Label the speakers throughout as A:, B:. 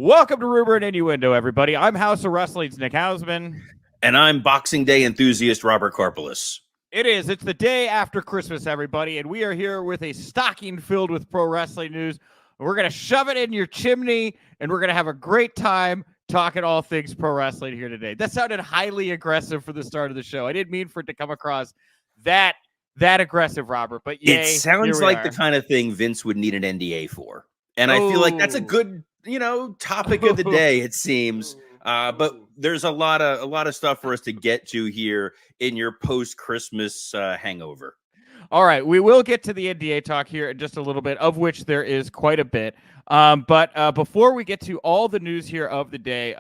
A: Welcome to Rumor Innuendo, everybody. I'm Haus of Wrestling's Nick Hausman.
B: And I'm Boxing Day enthusiast Robert Karpeles.
A: It is. It's the day after Christmas, everybody, and we are here with a stocking filled with pro wrestling news. We're going to shove it in your chimney, and we're going to have a great time talking all things pro wrestling here today. That sounded highly aggressive for the start of the show. I didn't mean for it to come across that aggressive, Robert, but yay,
B: it sounds like the kind of thing Vince would need an NDA for. And I feel like that's a good, topic of the day, it seems. But there's a lot of stuff for us to get to here in your post-Christmas hangover.
A: All right, we will get to the NDA talk here in just a little bit, of which there is quite a bit. But before we get to all the news here of the day,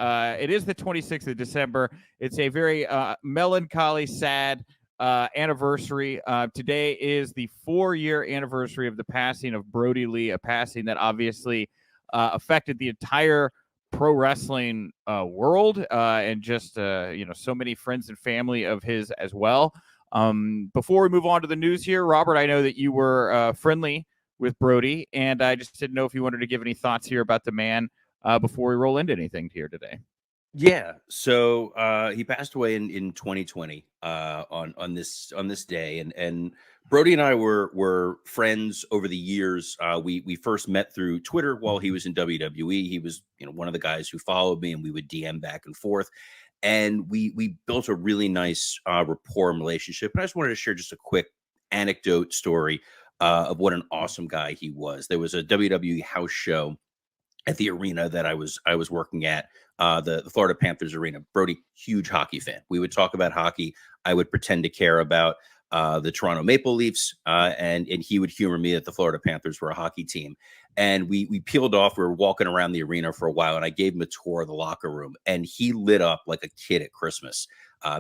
A: it is the 26th of December. It's a very melancholy, sad anniversary. Today is the 4-year anniversary of the passing of Brodie Lee, a passing that obviously affected the entire pro wrestling world and just so many friends and family of his as well. Before we move on to the news here, Robert, I know that you were friendly with Brodie, and I just didn't know if you wanted to give any thoughts here about the man before we roll into anything here today.
B: Yeah, so he passed away in 2020 on this day, and Brodie and I were friends over the years. We first met through Twitter while he was in WWE. He was one of the guys who followed me, and we would DM back and forth, and we built a really nice rapport and relationship. And I just wanted to share just a quick anecdote story of what an awesome guy he was. There was a WWE house show at the arena that I was working at, the Florida Panthers arena. Brodie, huge hockey fan. We would talk about hockey. I would pretend to care about the Toronto Maple Leafs, and he would humor me that the Florida Panthers were a hockey team. And we peeled off. We were walking around the arena for a while, and I gave him a tour of the locker room, and he lit up like a kid at Christmas,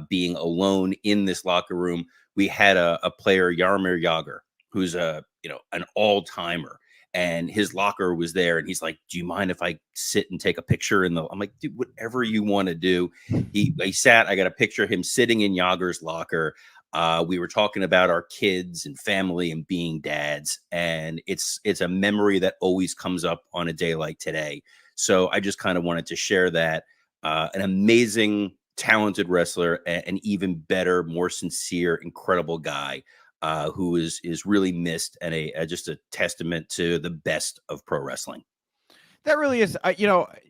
B: being alone in this locker room. We had a player, Jaromir Jagr, who's an all-timer. And his locker was there, and he's like, "Do you mind if I sit and take a picture?" I'm like, "Dude, whatever you want to do." He sat. I got a picture of him sitting in Jagr's locker. We were talking about our kids and family and being dads, and it's a memory that always comes up on a day like today. So I just kind of wanted to share that. An amazing, talented wrestler, an even better, more sincere, incredible guy. Who is really missed, and just a testament to the best of pro wrestling.
A: That really is,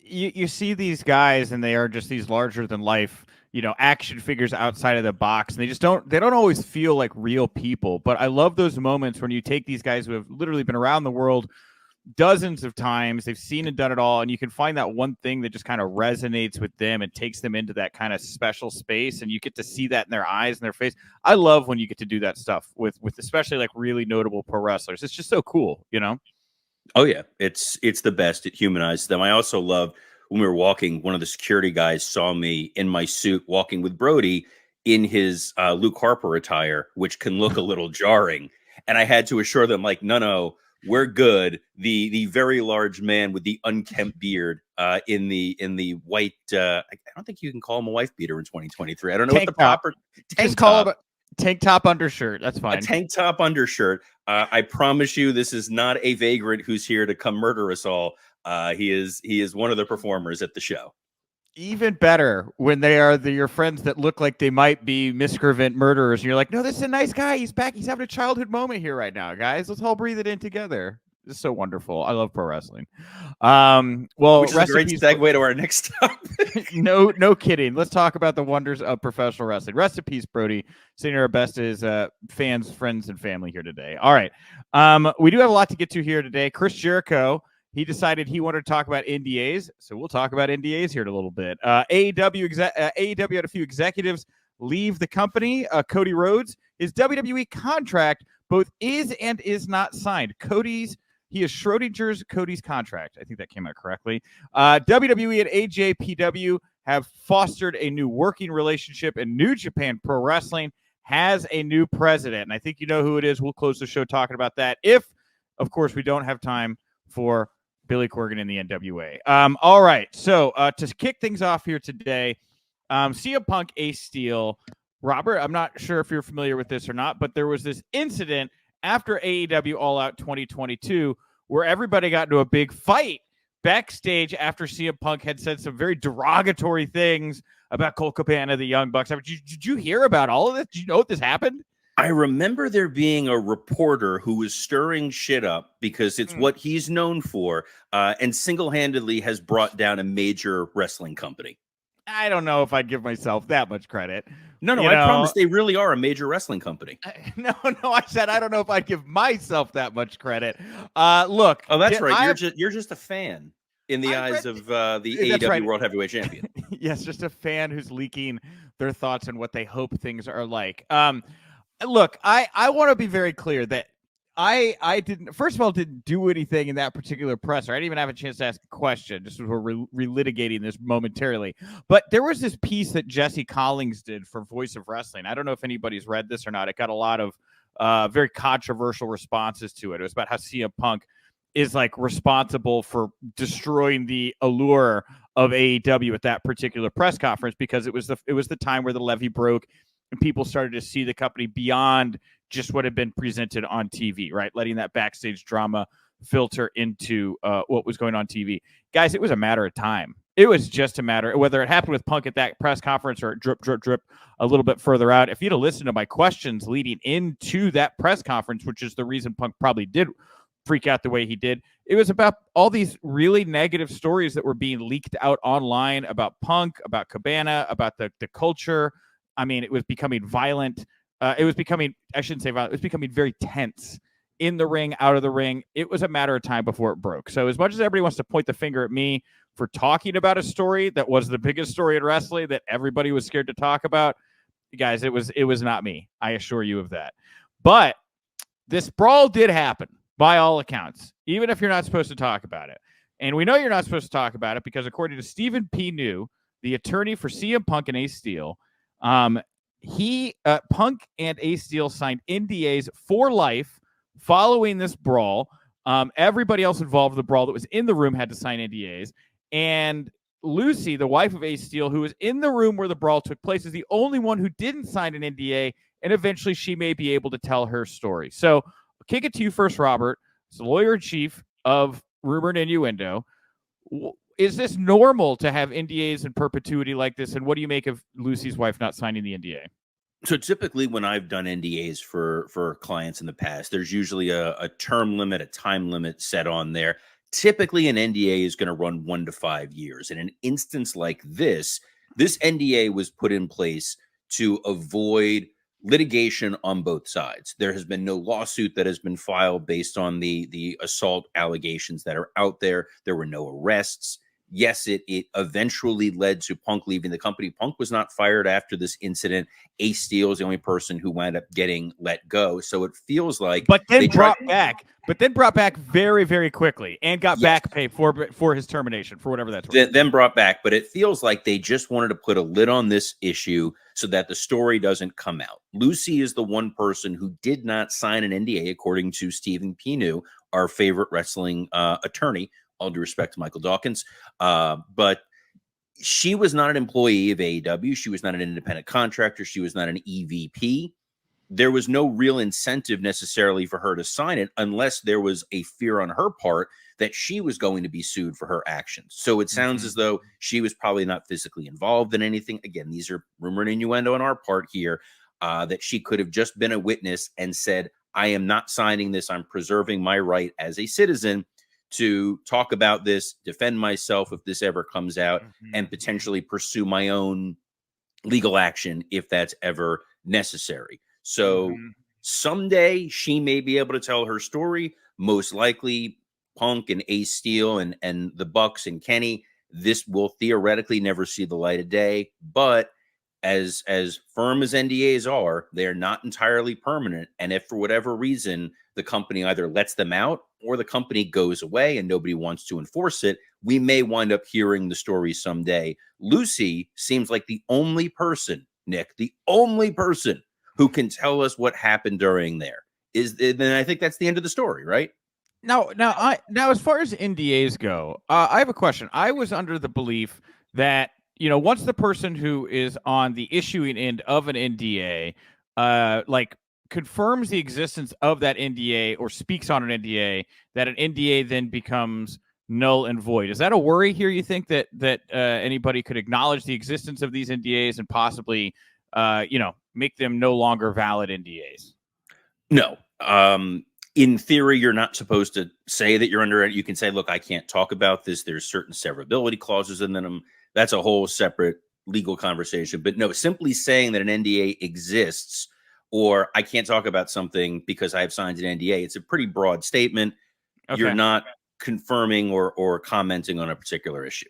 A: you see these guys, and they are just these larger than life, action figures outside of the box, and they don't always feel like real people. But I love those moments when you take these guys who have literally been around the world dozens of times, they've seen and done it all, and you can find that one thing that just kind of resonates with them and takes them into that kind of special space, and you get to see that in their eyes and their face. I love when you get to do that stuff with especially like really notable pro wrestlers. It's just so cool,
B: Oh yeah, it's the best. It humanizes them. I also love when we were walking, one of the security guys saw me in my suit walking with Brodie in his Luke Harper attire, which can look a little jarring, and I had to assure them, like, no, we're good. The very large man with the unkempt beard in the white. I don't think you can call him a wife beater in 2023. I don't know what the proper
A: tank top. Call him a tank top undershirt. That's fine.
B: A tank top undershirt. I promise you, this is not a vagrant who's here to come murder us all. He is one of the performers at the show.
A: Even better when they are your friends that look like they might be miscreant murderers. And you're like, no, this is a nice guy. He's back. He's having a childhood moment here right now, guys. Let's all breathe it in together. This is so wonderful. I love pro wrestling.
B: Which is a great segue to our next topic.
A: No kidding. Let's talk about the wonders of professional wrestling. Rest in peace, Brodie. Sending our best to his fans, friends, and family here today. All right. We do have a lot to get to here today. Chris Jericho, he decided he wanted to talk about NDAs, so we'll talk about NDAs here in a little bit. AEW had a few executives leave the company. Cody Rhodes, his WWE contract both is and is not signed. He is Schrodinger's Cody's contract. I think that came out correctly. WWE and AJPW have fostered a new working relationship, and New Japan Pro Wrestling has a new president. And I think you know who it is. We'll close the show talking about that if, of course, we don't have time for Billy Corgan in the NWA. All right. So to kick things off here today, CM Punk, Ace Steel. Robert, I'm not sure if you're familiar with this or not, but there was this incident after AEW All Out 2022 where everybody got into a big fight backstage after CM Punk had said some very derogatory things about Colt Cabana, the Young Bucks. Did you hear about all of this? Did you know this happened?
B: I remember there being a reporter who was stirring shit up because it's what he's known for, and single-handedly has brought down a major wrestling company.
A: I don't know if I'd give myself that much credit.
B: No, I promise they really are a major wrestling company.
A: No, I said I don't know if I'd give myself that much credit. Look.
B: Oh, that's right. You're just a fan in the eyes of the AEW World Heavyweight Champion.
A: Yes, just a fan who's leaking their thoughts and what they hope things are like. Look, I want to be very clear that I didn't, first of all, didn't do anything in that particular presser. I didn't even have a chance to ask a question, just as we're relitigating this momentarily. But there was this piece that Jesse Collins did for Voice of Wrestling. I don't know if anybody's read this or not. It got a lot of very controversial responses to it. It was about how CM Punk is like responsible for destroying the allure of AEW at that particular press conference, because it was the time where the levee broke and people started to see the company beyond just what had been presented on TV, right? Letting that backstage drama filter into what was going on TV. Guys, it was a matter of time. It was just a matter, whether it happened with Punk at that press conference or drip a little bit further out. If you'd have listened to my questions leading into that press conference, which is the reason Punk probably did freak out the way he did, it was about all these really negative stories that were being leaked out online about Punk, about Cabana, about the culture. I mean, it was becoming violent. It was becoming, I shouldn't say violent, it was becoming very tense in the ring, out of the ring. It was a matter of time before it broke. So as much as everybody wants to point the finger at me for talking about a story that was the biggest story in wrestling that everybody was scared to talk about, guys, it was not me. I assure you of that. But this brawl did happen by all accounts, even if you're not supposed to talk about it. And we know you're not supposed to talk about it because according to Stephen P. New, the attorney for CM Punk and Ace Steel, Punk and Ace Steel signed NDAs for life following this brawl. Everybody else involved in the brawl that was in the room had to sign NDAs. And Lucy, the wife of Ace Steel, who was in the room where the brawl took place, is the only one who didn't sign an NDA. And eventually she may be able to tell her story. So I'll kick it to you first, Robert. As the lawyer-in-chief of Rumor and Innuendo, is this normal to have NDAs in perpetuity like this? And what do you make of Lucy's wife not signing the NDA?
B: So typically when I've done NDAs for clients in the past, there's usually a term limit, a time limit set on there. Typically an NDA is going to run 1 to 5 years. In an instance like this NDA was put in place to avoid litigation on both sides. There has been no lawsuit that has been filed based on the assault allegations that are out there. There were no arrests. Yes, it eventually led to Punk leaving the company. Punk was not fired after this incident. Ace Steel is the only person who wound up getting let go. So it feels like,
A: but then brought back very, very quickly and got back pay for his termination, for whatever that's worth.
B: Then brought back, but it feels like they just wanted to put a lid on this issue so that the story doesn't come out. Lucy is the one person who did not sign an NDA, according to Stephen P. New, our favorite wrestling attorney. All due respect to Michael Dawkins. But she was not an employee of AEW. She was not an independent contractor. She was not an EVP. There was no real incentive necessarily for her to sign it unless there was a fear on her part that she was going to be sued for her actions. So it sounds as though she was probably not physically involved in anything. Again, these are rumor and innuendo on our part here, that she could have just been a witness and said, I am not signing this. I'm preserving my right as a citizen to talk about this, defend myself if this ever comes out, and potentially pursue my own legal action if that's ever necessary. So someday she may be able to tell her story. Most likely Punk and Ace Steel and the Bucks and Kenny, this will theoretically never see the light of day. But as firm as NDAs are, they're not entirely permanent. And if for whatever reason the company either lets them out or the company goes away and nobody wants to enforce it, we may wind up hearing the story someday. Lucy seems like the only person, Nick, the only person who can tell us what happened during there. Then I think that's the end of the story, right?
A: Now, as far as NDAs go, I have a question. I was under the belief that, once the person who is on the issuing end of an NDA, confirms the existence of that NDA or speaks on an NDA, that an NDA then becomes null and void. Is that a worry here? You think that anybody could acknowledge the existence of these NDAs and possibly, make them no longer valid NDAs?
B: No. In theory, you're not supposed to say that you're under it. You can say, look, I can't talk about this. There's certain severability clauses in them. That's a whole separate legal conversation. But no, simply saying that an NDA exists or I can't talk about something because I have signed an NDA, it's a pretty broad statement.
A: Okay.
B: You're not confirming or commenting on a particular issue.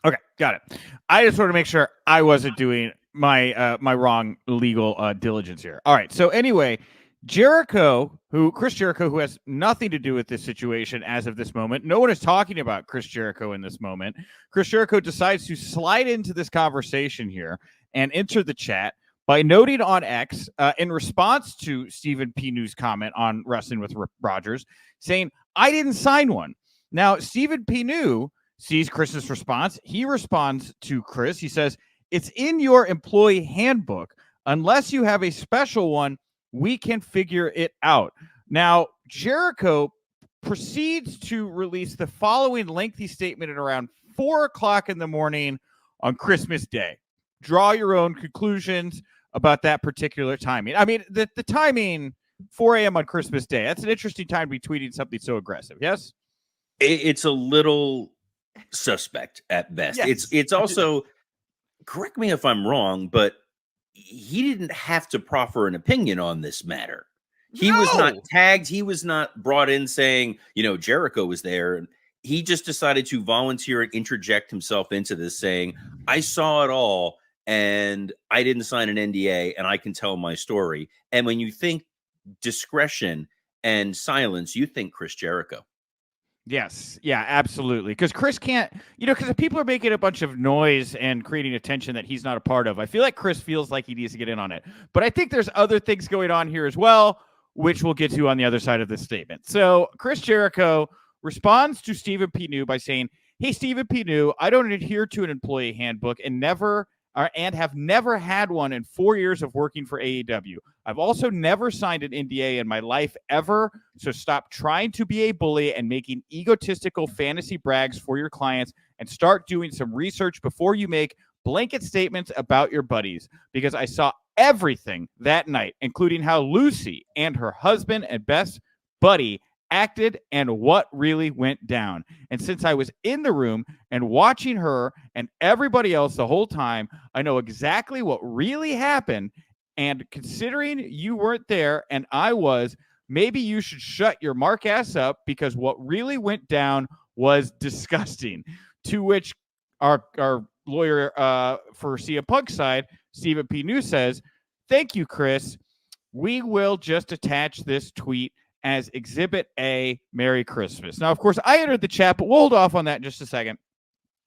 A: Okay, got it. I just want to make sure I wasn't doing my my wrong legal diligence here. All right. So anyway, Chris Jericho, who has nothing to do with this situation as of this moment. No one is talking about Chris Jericho in this moment. Chris Jericho decides to slide into this conversation here and enter the chat by noting on X, in response to Stephen P. comment on Wrestling with Rogers, saying, I didn't sign one. Now, Stephen P. sees Chris's response. He responds to Chris. He says, it's in your employee handbook. Unless you have a special one, we can figure it out. Now, Jericho proceeds to release the following lengthy statement at around 4 o'clock in the morning on Christmas Day. Draw your own conclusions about that particular timing. I mean, the timing, 4 a.m. on Christmas Day, that's an interesting time to be tweeting something so aggressive, yes?
B: It's a little suspect at best.
A: Yes.
B: It's also, correct me if I'm wrong, but he didn't have to proffer an opinion on this matter. He was not tagged. He was not brought in saying, Jericho was there. And he just decided to volunteer and interject himself into this saying, I saw it all and I didn't sign an NDA and I can tell my story. And when you think discretion and silence, you think Chris Jericho.
A: Yes. Yeah, absolutely. Because Chris can't, because if people are making a bunch of noise and creating attention that he's not a part of, I feel like Chris feels like he needs to get in on it. But I think there's other things going on here as well, which we'll get to on the other side of this statement. So Chris Jericho responds to Stephen P. by saying, hey, Stephen P. I don't adhere to an employee handbook and have never had one in 4 years of working for AEW. I've also never signed an NDA in my life ever, so stop trying to be a bully and making egotistical fantasy brags for your clients and start doing some research before you make blanket statements about your buddies, because I saw everything that night, including how Lucy and her husband and best buddy acted and what really went down. And since I was in the room and watching her and everybody else the whole time, I know exactly what really happened. And considering you weren't there and I was, maybe you should shut your mark ass up, because what really went down was disgusting. To which our lawyer for CM Punk's side, Stephen P. says, thank you, Chris. We will just attach this tweet as Exhibit A, Merry Christmas. Now, of course, I entered the chat, but we'll hold off on that in just a second.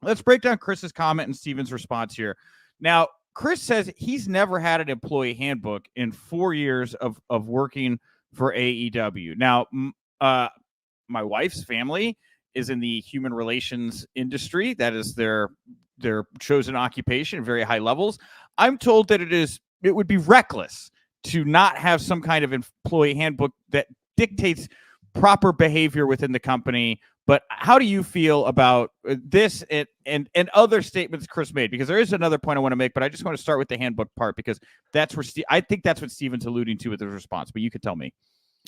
A: Let's break down Chris's comment and Steven's response here. Now, Chris says he's never had an employee handbook in 4 years of working for AEW. Now, my wife's family is in the human relations industry. That is their chosen occupation at very high levels. I'm told that it would be reckless to not have some kind of employee handbook that dictates proper behavior within the company. But how do you feel about this and other statements Chris made? Because there is another point I want to make, but I just want to start with the handbook part, because that's where I think that's what Steven's alluding to with his response, but you could tell me.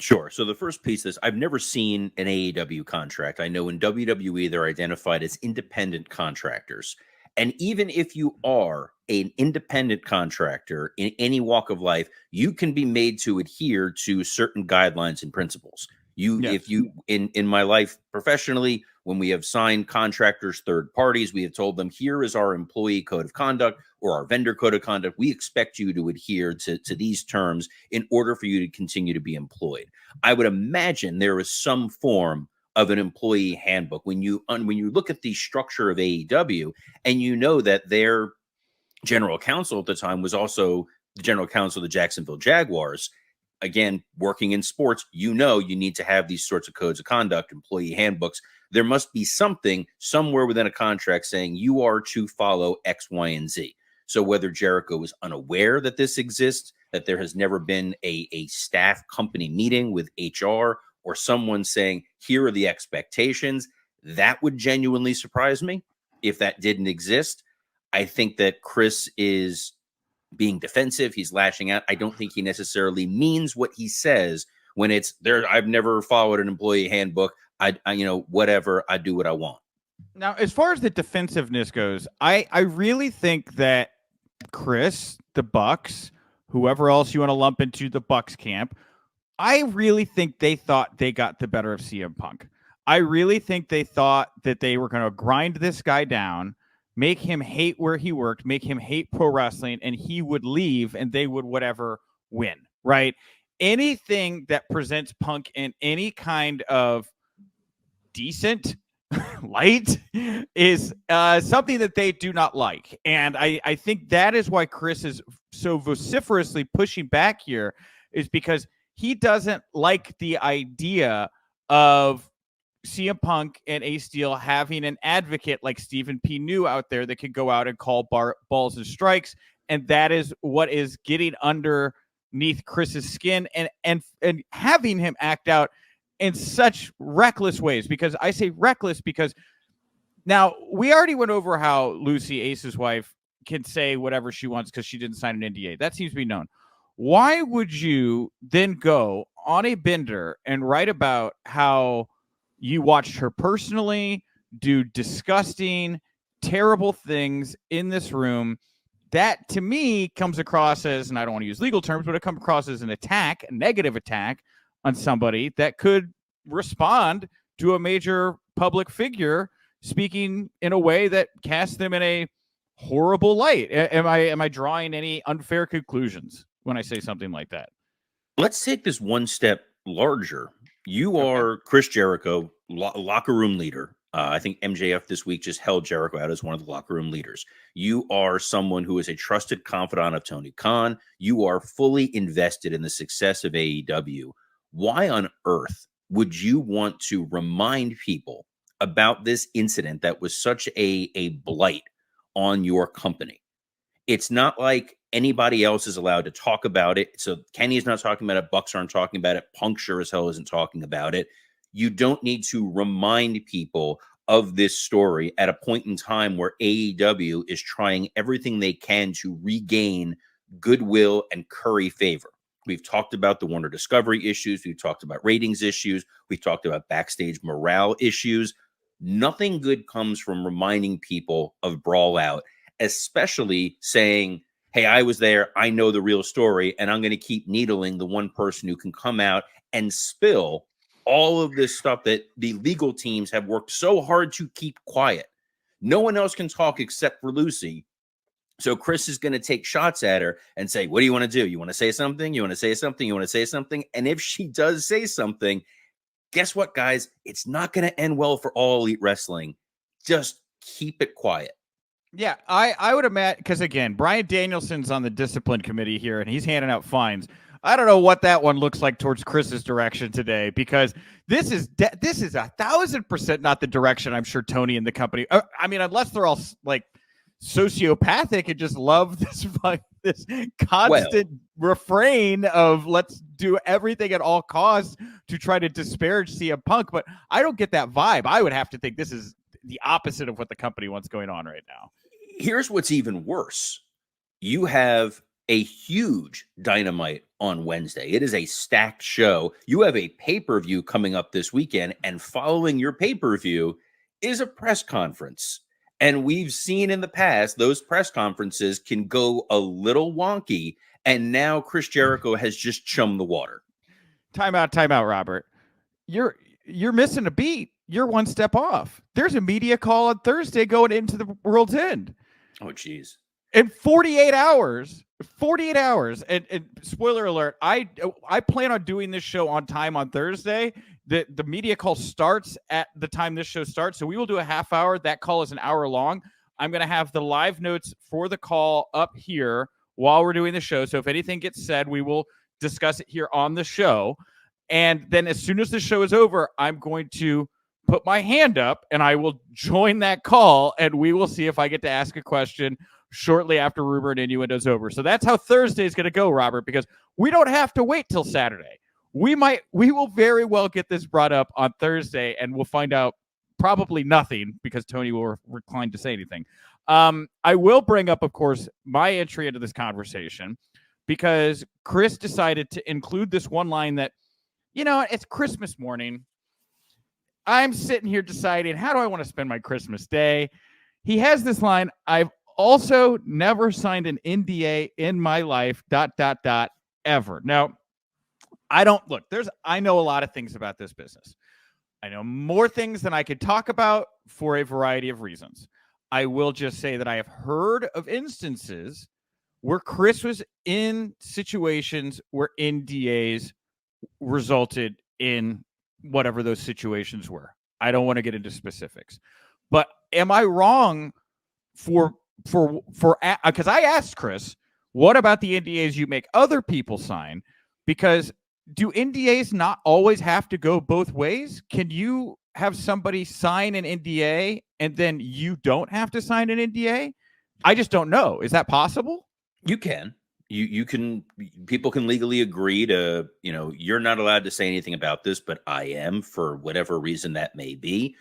B: Sure. So the first piece is I've never seen an AEW contract. I know in WWE, they're identified as independent contractors. And even if you are an independent contractor in any walk of life, you can be made to adhere to certain guidelines and principles. If you in my life professionally, when we have signed contractors, third parties, we have told them, here is our employee code of conduct or our vendor code of conduct. We expect you to adhere to these terms in order for you to continue to be employed. I would imagine there is some form of an employee handbook when you look at the structure of AEW, and you know that their general counsel at the time was also the general counsel of the Jacksonville Jaguars. Again, working in sports, you need to have these sorts of codes of conduct, employee handbooks. There must be something somewhere within a contract saying you are to follow X, Y, and Z. So whether Jericho is unaware that this exists, that there has never been a staff company meeting with HR or someone saying, here are the expectations, That would genuinely surprise me if that didn't exist. I think that Chris is being defensive. He's lashing out. I don't think he necessarily means what he says when it's there. I've never followed an employee handbook. I whatever. I do what I want.
A: Now, as far as the defensiveness goes, I really think that Chris, the Bucks, whoever else you want to lump into the Bucks camp, I really think they thought they got the better of CM Punk. I really think they thought that they were going to grind this guy down, make him hate where he worked, make him hate pro wrestling, and he would leave and they would whatever win, right? Anything that presents Punk in any kind of decent light is something that they do not like. And I think that is why Chris is so vociferously pushing back here, is because he doesn't like the idea of CM Punk and Ace Steel having an advocate like Stephen P. New out there that could go out and call balls and strikes. And that is what is getting underneath Chris's skin and having him act out in such reckless ways. Because I say reckless because now we already went over how Lucy, Ace's wife, can say whatever she wants because she didn't sign an NDA. That seems to be known. Why would you then go on a bender and write about how you watched her personally do disgusting, terrible things in this room? That to me comes across as, and I don't want to use legal terms, but it comes across as an attack, a negative attack on somebody that could respond to a major public figure speaking in a way that casts them in a horrible light. Am I drawing any unfair conclusions when I say something like that?
B: Let's take this one step larger. You are Chris Jericho, locker room leader. I think MJF this week just held Jericho out as one of the locker room leaders. You are someone who is a trusted confidant of Tony Khan. You are fully invested in the success of AEW. Why on earth would you want to remind people about this incident that was such a blight on your company? It's not like anybody else is allowed to talk about it. So Kenny is not talking about it. Bucks aren't talking about it. Punk sure as hell isn't talking about it. You don't need to remind people of this story at a point in time where AEW is trying everything they can to regain goodwill and curry favor. We've talked about the Warner Discovery issues. We've talked about ratings issues. We've talked about backstage morale issues. Nothing good comes from reminding people of Brawl Out, especially saying, hey, I was there, I know the real story, and I'm going to keep needling the one person who can come out and spill all of this stuff that the legal teams have worked so hard to keep quiet. No one else can talk except for Lucy. So Chris is going to take shots at her and say, what do you want to do? You want to say something? You want to say something? You want to say something? And if she does say something, guess what, guys? It's not going to end well for All Elite Wrestling. Just keep it quiet.
A: Yeah, I would imagine, because again, Bryan Danielson's on the discipline committee here, and he's handing out fines. I don't know what that one looks like towards Chris's direction today, because this is 1,000% not the direction I'm sure Tony and the company. I mean, unless they're all like sociopathic and just love this constant refrain of let's do everything at all costs to try to disparage CM Punk. But I don't get that vibe. I would have to think this is the opposite of what the company wants going on right now.
B: Here's what's even worse. You have a huge Dynamite on Wednesday. It is a stacked show. You have a pay-per-view coming up this weekend, and following your pay-per-view is a press conference. And we've seen in the past, those press conferences can go a little wonky, and now Chris Jericho has just chummed the water.
A: Time out, Robert. You're missing a beat. You're one step off. There's a media call on Thursday going into the World's End.
B: Oh, geez.
A: In 48 hours. And spoiler alert, I plan on doing this show on time on Thursday. The media call starts at the time this show starts. So we will do a half hour. That call is an hour long. I'm going to have the live notes for the call up here while we're doing the show. So if anything gets said, we will discuss it here on the show. And then as soon as the show is over, I'm going to put my hand up and I will join that call, and we will see if I get to ask a question shortly after Rumor and Innuendo is over. So that's how Thursday is going to go, Robert, because we don't have to wait till Saturday. We will very well get this brought up on Thursday, and we'll find out probably nothing because Tony will recline to say anything. I will bring up, of course, my entry into this conversation because Chris decided to include this one line that, it's Christmas morning. I'm sitting here deciding, how do I want to spend my Christmas day? He has this line, I've also never signed an NDA in my life, ... ever. Now, I know a lot of things about this business. I know more things than I could talk about for a variety of reasons. I will just say that I have heard of instances where Chris was in situations where NDAs resulted in whatever those situations were. I don't want to get into specifics, but am I wrong because I asked Chris, what about the NDAs you make other people sign? Because do NDAs not always have to go both ways? Can you have somebody sign an NDA and then you don't have to sign an NDA? I just don't know. Is that possible?
B: You can. You can. People can legally agree to, you're not allowed to say anything about this, but I am, for whatever reason that may be.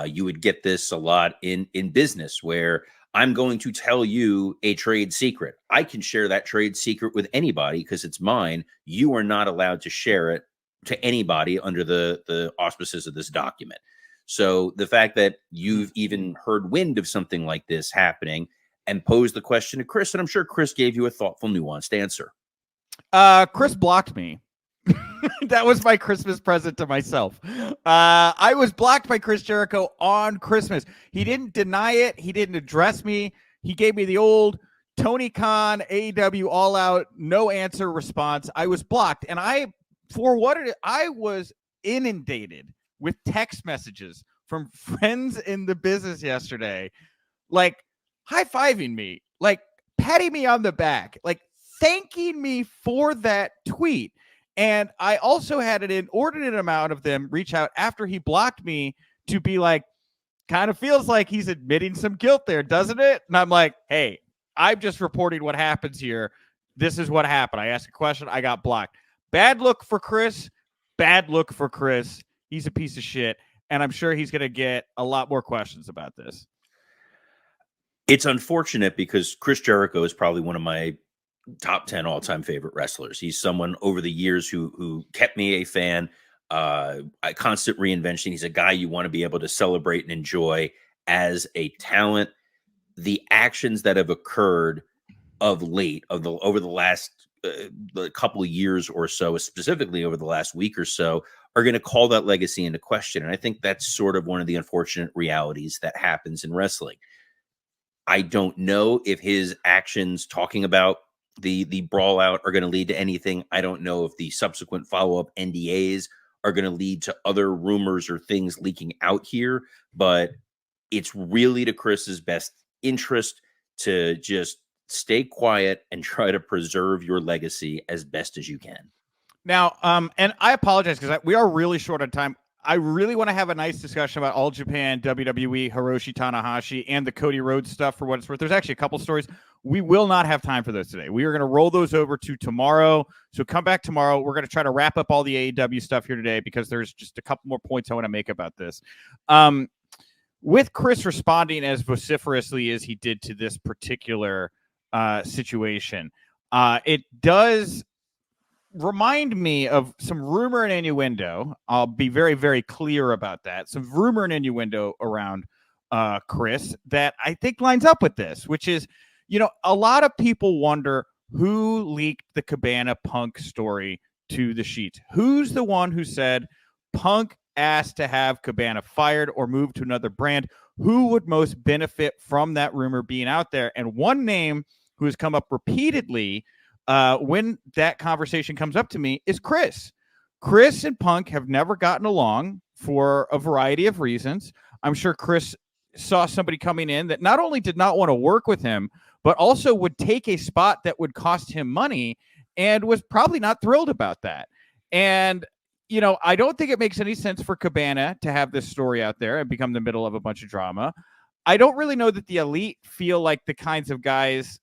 B: You would get this a lot in business where I'm going to tell you a trade secret. I can share that trade secret with anybody because it's mine. You are not allowed to share it to anybody under the auspices of this document. So the fact that you've even heard wind of something like this happening and posed the question to Chris, and I'm sure Chris gave you a thoughtful, nuanced answer.
A: Chris blocked me. That was my Christmas present to myself. I was blocked by Chris Jericho on Christmas. He didn't deny it. He didn't address me. He gave me the old Tony Khan, AEW All Out, no answer response. I was blocked. And I was inundated with text messages from friends in the business yesterday, like high-fiving me, like patting me on the back, like thanking me for that tweet. And I also had an inordinate amount of them reach out after he blocked me to be like, kind of feels like he's admitting some guilt there, doesn't it? And I'm like, hey, I'm just reporting what happens here. This is what happened. I asked a question. I got blocked. Bad look for Chris. Bad look for Chris. He's a piece of shit. And I'm sure he's going to get a lot more questions about this.
B: It's unfortunate because Chris Jericho is probably one of my top 10 all-time favorite wrestlers. He's someone over the years who kept me a fan, a constant reinvention. He's a guy you want to be able to celebrate and enjoy as a talent. The actions that have occurred of late, over the last couple of years or so, specifically over the last week or so, are going to call that legacy into question. And I think that's sort of one of the unfortunate realities that happens in wrestling. I don't know if his actions talking about the Brawl Out are going to lead to anything. I don't know if the subsequent follow-up NDAs are going to lead to other rumors or things leaking out here, but it's really to Chris's best interest to just stay quiet and try to preserve your legacy as best as you can.
A: Now, and I apologize because we are really short on time. I really want to have a nice discussion about All Japan, WWE, Hiroshi Tanahashi, and the Cody Rhodes stuff for what it's worth. There's actually a couple stories. We will not have time for those today. We are going to roll those over to tomorrow. So come back tomorrow. We're going to try to wrap up all the AEW stuff here today because there's just a couple more points I want to make about this. With Chris responding as vociferously as he did to this particular situation, it does remind me of some rumor and innuendo. I'll be very, very clear about that. Some rumor and innuendo around Chris that I think lines up with this, which is, a lot of people wonder who leaked the Cabana Punk story to the sheets. Who's the one who said Punk asked to have Cabana fired or moved to another brand? Who would most benefit from that rumor being out there? And one name who has come up repeatedly when that conversation comes up to me is Chris. Chris and Punk have never gotten along for a variety of reasons. I'm sure Chris saw somebody coming in that not only did not want to work with him, but also would take a spot that would cost him money and was probably not thrilled about that. And, I don't think it makes any sense for Cabana to have this story out there and become the middle of a bunch of drama. I don't really know that the elite feel like the kinds of guys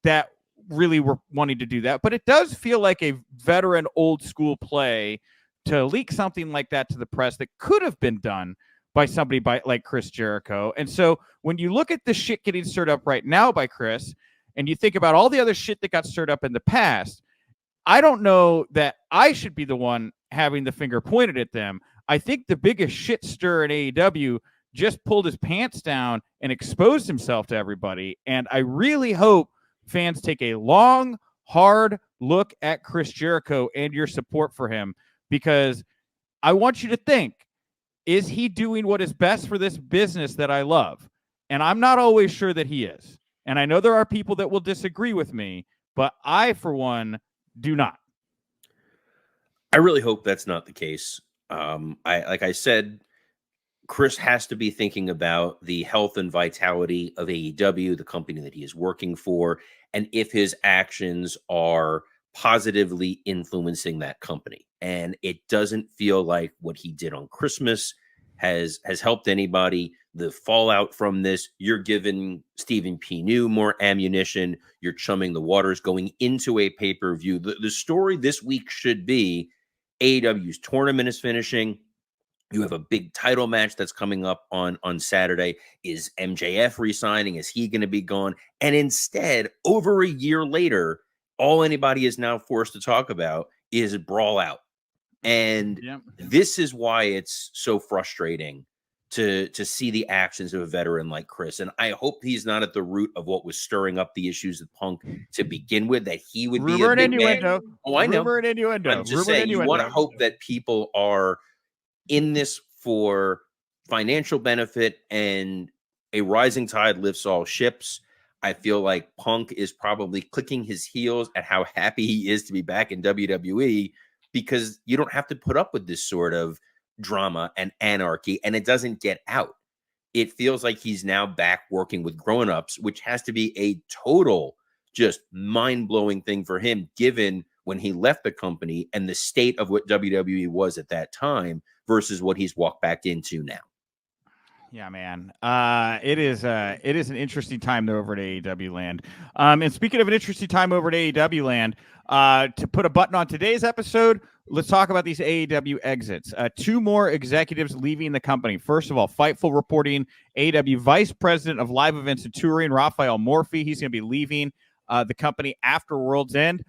A: that really were wanting to do that, but it does feel like a veteran old school play to leak something like that to the press that could have been done by somebody like Chris Jericho. And so when you look at the shit getting stirred up right now by Chris, and you think about all the other shit that got stirred up in the past, I don't know that I should be the one having the finger pointed at them. I think the biggest shit stir in AEW just pulled his pants down and exposed himself to everybody. And I really hope fans take a long, hard look at Chris Jericho and your support for him, because I want you to think, is he doing what is best for this business that I love? And I'm not always sure that he is. And I know there are people that will disagree with me, but I, for one, do not.
B: I really hope that's not the case. Like I said, Chris has to be thinking about the health and vitality of AEW, the company that he is working for, and if his actions are positively influencing that company. And it doesn't feel like what he did on Christmas has helped anybody. The fallout from this, you're giving Stephen P. New more ammunition. You're chumming the waters going into a pay-per-view. The story this week should be AEW's tournament is finishing. You have a big title match that's coming up on Saturday. Is MJF resigning? Is he going to be gone? And instead, over a year later, all anybody is now forced to talk about is Brawl Out. And this is why it's so frustrating to see the actions of a veteran like Chris. And I hope he's not at the root of what was stirring up the issues with Punk to begin with, that he would be a big man. Oh, I know.
A: Rumor and innuendo.
B: I'm just saying, you want to hope that people are in this for financial benefit, and a rising tide lifts all ships. I feel like Punk is probably clicking his heels at how happy he is to be back in WWE, because you don't have to put up with this sort of drama and anarchy, and it doesn't get out. It feels like he's now back working with grown-ups, which has to be a total just mind-blowing thing for him, given when he left the company and the state of what WWE was at that time versus what he's walked back into now.
A: Yeah, man. It is an interesting time though over at AEW land. And speaking of an interesting time over at AEW land, to put a button on today's episode, let's talk about these AEW exits. 2 more executives leaving the company. First of all, Fightful reporting AEW Vice President of Live Events and Touring, Raphael Morphy. He's going to be leaving the company after World's End.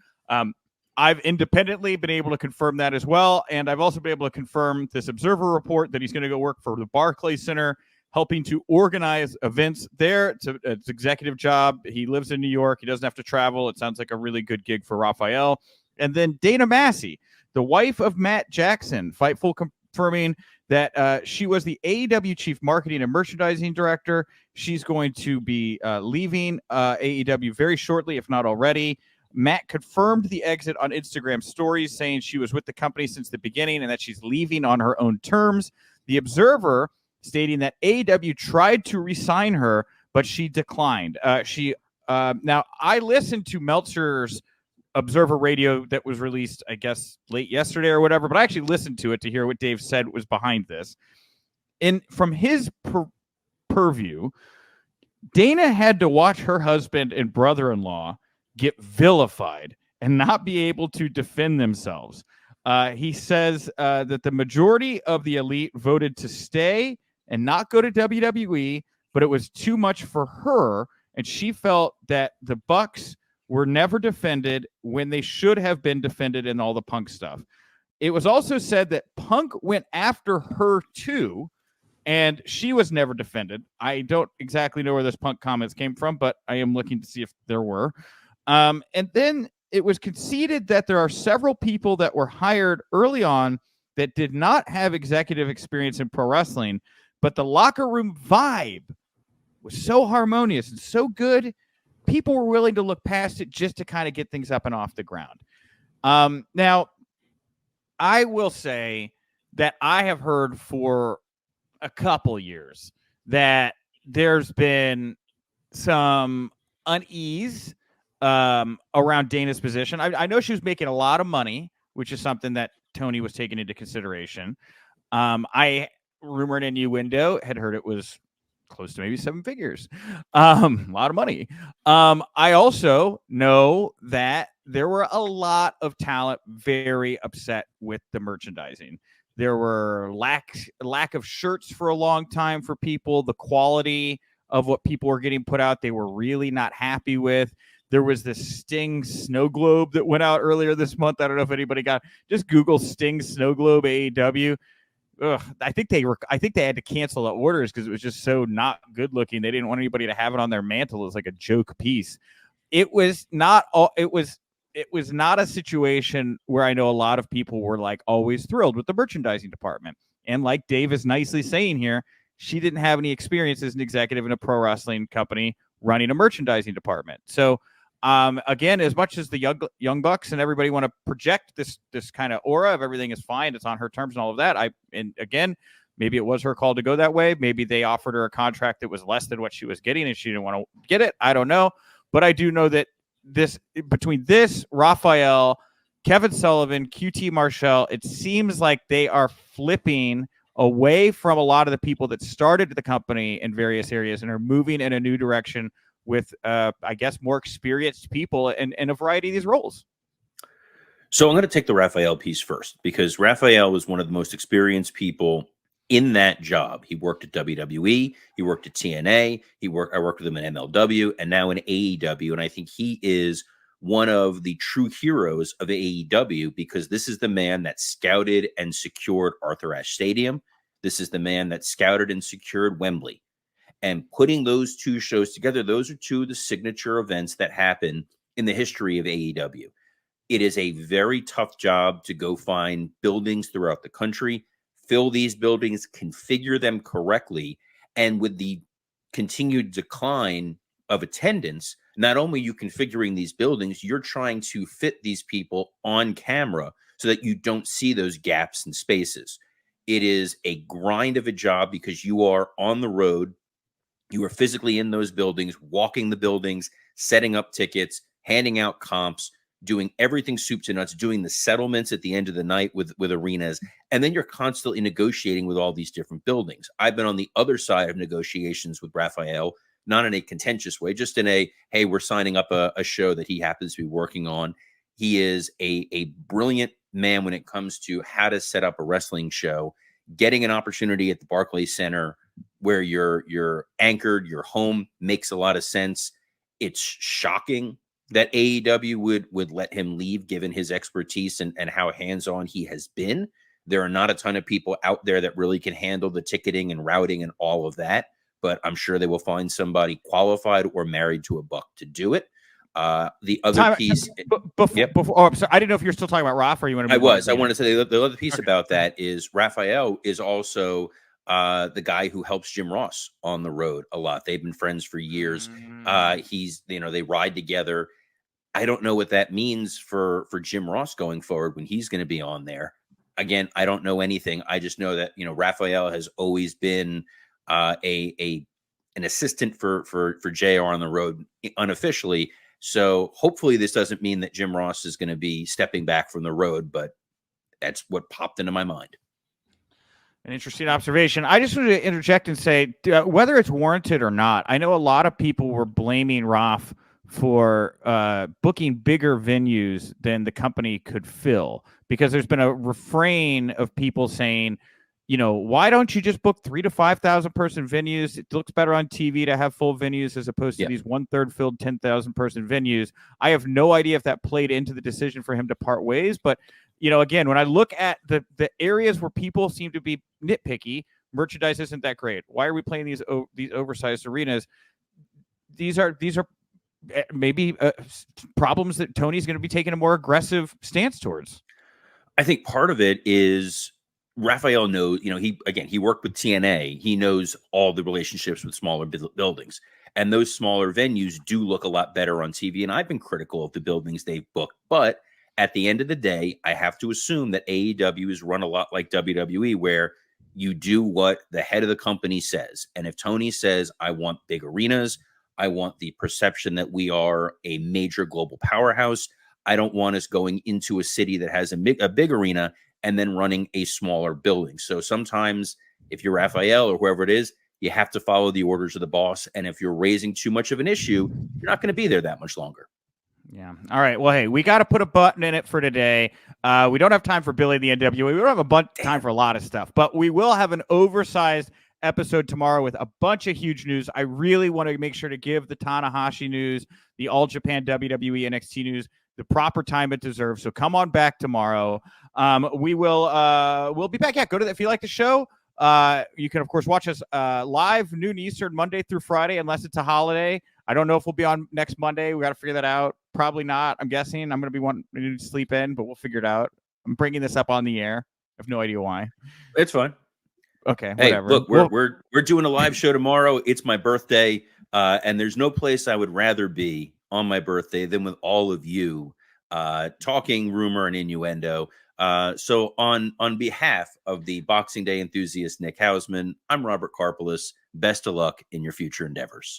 A: I've independently been able to confirm that as well. And I've also been able to confirm this Observer report that he's going to go work for the Barclays Center, helping to organize events there. It's an executive job. He lives in New York. He doesn't have to travel. It sounds like a really good gig for Raphael. And then Dana Massey, the wife of Matt Jackson, Fightful confirming that she was the AEW Chief Marketing and Merchandising Director. She's going to be leaving AEW very shortly, if not already. Matt confirmed the exit on Instagram stories, saying she was with the company since the beginning and that she's leaving on her own terms. The Observer stating that AEW tried to re-sign her, but she declined. Now, I listened to Meltzer's Observer Radio that was released, I guess, late yesterday or whatever, but I actually listened to it to hear what Dave said was behind this. And from his purview, Dana had to watch her husband and brother-in-law get vilified and not be able to defend themselves. He says that the majority of the elite voted to stay and not go to WWE, but it was too much for her, and she felt that the Bucks were never defended when they should have been defended in all the Punk stuff. It was also said that Punk went after her too, and she was never defended. I don't exactly know where those Punk comments came from, but I am looking to see if there were. And then it was conceded that there are several people that were hired early on that did not have executive experience in pro wrestling, but the locker room vibe was so harmonious and so good, people were willing to look past it just to kind of get things up and off the ground. Now, I will say that I have heard for a couple years that there's been some unease around Dana's position. I know she was making a lot of money, which is something that Tony was taking into consideration. I, Rumor and Innuendo, had heard it was close to maybe 7 figures. A lot of money. I also know that there were a lot of talent very upset with the merchandising. There were lack of shirts for a long time for people. The quality of what people were getting put out, they were really not happy with. There was this Sting snow globe that went out earlier this month. I don't know if anybody got. Just Google Sting snow globe AEW. Ugh, I think they had to cancel the orders because it was just so not good looking. They didn't want anybody to have it on their mantle as like a joke piece. It was not all. It was not a situation where I know a lot of people were like always thrilled with the merchandising department. And like Dave is nicely saying here, she didn't have any experience as an executive in a pro wrestling company running a merchandising department. So again, as much as the young bucks and everybody want to project this kind of aura of everything is fine, it's on her terms and all of that. And again, maybe it was her call to go that way. Maybe they offered her a contract that was less than what she was getting and she didn't want to get it. I don't know. But I do know that between this, Raphael, Kevin Sullivan, QT Marshall, it seems like they are flipping away from a lot of the people that started the company in various areas and are moving in a new direction with, I guess, more experienced people in a variety of these roles.
B: So I'm going to take the Raphael piece first, because Raphael was one of the most experienced people in that job. He worked at WWE, he worked at TNA, I worked with him in MLW, and now in AEW. And I think he is one of the true heroes of AEW, because this is the man that scouted and secured Arthur Ashe Stadium. This is the man that scouted and secured Wembley. And putting those two shows together, those are two of the signature events that happen in the history of AEW. It is a very tough job to go find buildings throughout the country, fill these buildings, configure them correctly. And with the continued decline of attendance, not only are you configuring these buildings, you're trying to fit these people on camera so that you don't see those gaps and spaces. It is a grind of a job because you are on the road. You are physically in those buildings, walking the buildings, setting up tickets, handing out comps, doing everything soup to nuts, doing the settlements at the end of the night with arenas. And then you're constantly negotiating with all these different buildings. I've been on the other side of negotiations with Raphael, not in a contentious way, just in a, hey, we're signing up a show that he happens to be working on. He is a brilliant man when it comes to how to set up a wrestling show, getting an opportunity at the Barclays Center where you're anchored, your home makes a lot of sense. It's shocking that AEW would let him leave, given his expertise and how hands-on he has been. There are not a ton of people out there that really can handle the ticketing and routing and all of that, but I'm sure they will find somebody qualified or married to a buck to do it. The other piece...
A: Before, I'm sorry, I didn't know if you're still talking about Rafa or you want to...
B: I want to say the other piece about that is Raphael is also the guy who helps Jim Ross on the road a lot. They've been friends for years. He's, they ride together. I don't know what that means for Jim Ross going forward when he's going to be on there. Again, I don't know anything. I just know that, Raphael has always been an assistant for JR on the road unofficially. So hopefully this doesn't mean that Jim Ross is going to be stepping back from the road, but that's what popped into my mind.
A: An interesting observation. I just wanted to interject and say, whether it's warranted or not, I know a lot of people were blaming Roth for booking bigger venues than the company could fill, because there's been a refrain of people saying, why don't you just book 3,000 to 5,000 person venues? It looks better on TV to have full venues as opposed to these 1/3 filled 10,000 person venues. I have no idea if that played into the decision for him to part ways, but again, when I look at the areas where people seem to be nitpicky, merchandise isn't that great. Why are we playing these oversized arenas? These are maybe problems that Tony's going to be taking a more aggressive stance towards.
B: I think part of it is Raphael knows, he worked with TNA. He knows all the relationships with smaller buildings, and those smaller venues do look a lot better on TV. And I've been critical of the buildings they've booked, but at the end of the day, I have to assume that AEW is run a lot like WWE, where you do what the head of the company says. And if Tony says, I want big arenas, I want the perception that we are a major global powerhouse, I don't want us going into a city that has a big arena and then running a smaller building. So sometimes if you're Raphael or whoever it is, you have to follow the orders of the boss. And if you're raising too much of an issue, you're not going to be there that much longer.
A: Yeah. All right. Well, hey, we got to put a button in it for today. We don't have time for Billy the NWA. We don't have time for a lot of stuff, but we will have an oversized episode tomorrow with a bunch of huge news. I really want to make sure to give the Tanahashi news, the All Japan WWE NXT news, the proper time it deserves. So come on back tomorrow. We'll be back. Yeah, go to that. If you like the show, you can of course watch us live noon Eastern Monday through Friday, unless it's a holiday. I don't know if we'll be on next Monday. We got to figure that out. Probably not. I'm guessing I'm going to be wanting to sleep in, but we'll figure it out. I'm bringing this up on the air. I have no idea why.
B: It's fine.
A: Okay.
B: Hey,
A: whatever.
B: look, we're doing a live show tomorrow. It's my birthday, and there's no place I would rather be on my birthday than with all of you, talking rumor and innuendo. So on behalf of the Boxing Day enthusiast Nick Hausman, I'm Robert Karpeles. Best of luck in your future endeavors.